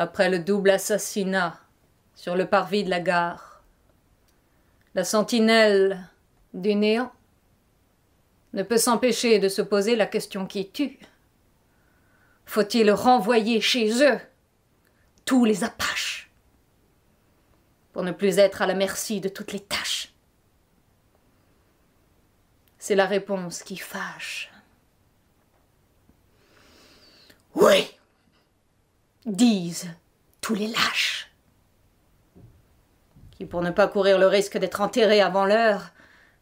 Après le double assassinat sur le parvis de la gare, la sentinelle du néant ne peut s'empêcher de se poser la question qui tue. Faut-il renvoyer chez eux tous les Apaches pour ne plus être à la merci de toutes les tâches? C'est la réponse qui fâche. Oui, disent tous les lâches, qui, pour ne pas courir le risque d'être enterrés avant l'heure,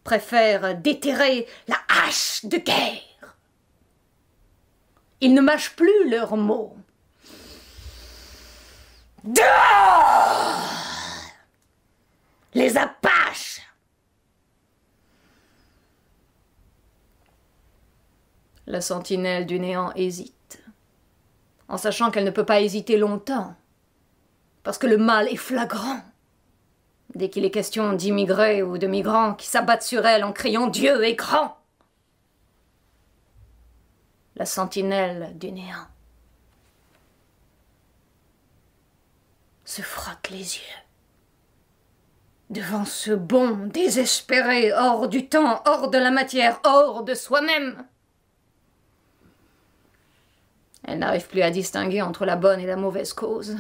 préfèrent déterrer la hache de guerre. Ils ne mâchent plus leurs mots. Dehors les Apaches! La sentinelle du néant hésite, en sachant qu'elle ne peut pas hésiter longtemps, parce que le mal est flagrant. Dès qu'il est question d'immigrés ou de migrants qui s'abattent sur elle en criant « Dieu est grand !» La sentinelle du néant se frotte les yeux devant ce bond désespéré hors du temps, hors de la matière, hors de soi-même. Elle n'arrive plus à distinguer entre la bonne et la mauvaise cause,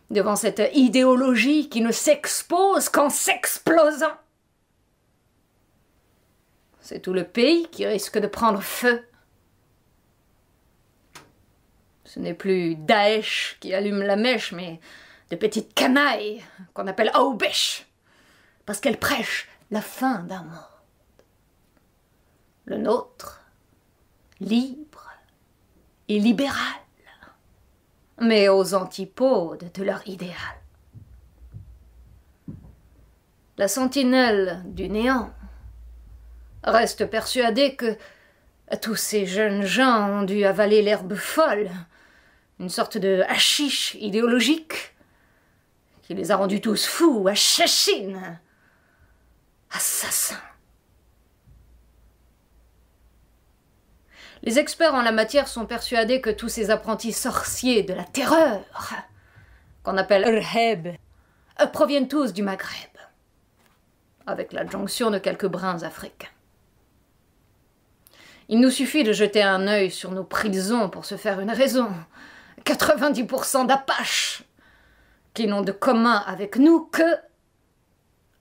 devant cette idéologie qui ne s'expose qu'en s'explosant. C'est tout le pays qui risque de prendre feu. Ce n'est plus Daesh qui allume la mèche, mais de petites canailles qu'on appelle Aubesh, parce qu'elles prêchent la fin d'un monde. Le nôtre, libre et libéral, mais aux antipodes de leur idéal. La sentinelle du néant reste persuadée que tous ces jeunes gens ont dû avaler l'herbe folle, une sorte de hashish idéologique qui les a rendus tous fous, hachachines, assassins. Les experts en la matière sont persuadés que tous ces apprentis sorciers de la terreur, qu'on appelle Irheb, proviennent tous du Maghreb, avec l'adjonction de quelques brins africains. Il nous suffit de jeter un œil sur nos prisons pour se faire une raison. 90% d'Apaches qui n'ont de commun avec nous que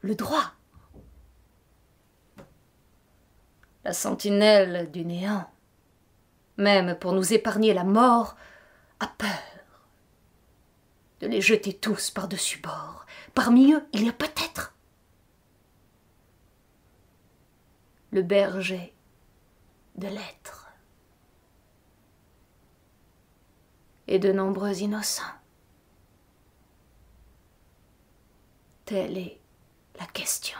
le droit. La sentinelle du néant, même pour nous épargner la mort, a peur de les jeter tous par-dessus bord. Parmi eux, il y a peut-être le berger de l'être et de nombreux innocents. Telle est la question.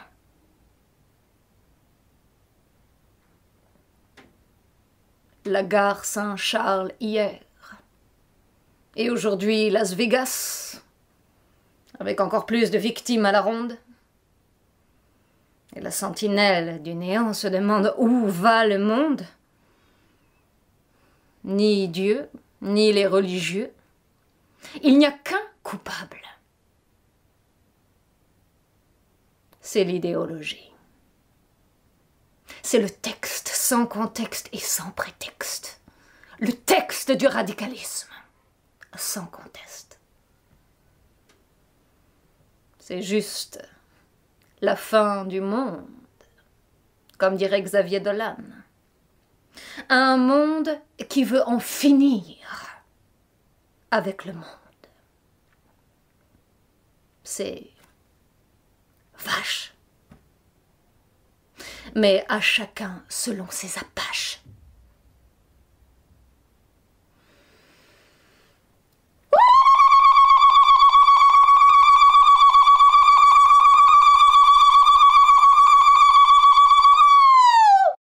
La gare Saint-Charles hier, et aujourd'hui Las Vegas, avec encore plus de victimes à la ronde. Et la sentinelle du néant se demande où va le monde. Ni Dieu, ni les religieux. Il n'y a qu'un coupable. C'est l'idéologie. C'est le texte sans contexte et sans prétexte. Le texte du radicalisme, sans conteste. C'est juste la fin du monde, comme dirait Xavier Dolan. Un monde qui veut en finir avec le monde. C'est vache. Mais à chacun selon ses Apaches.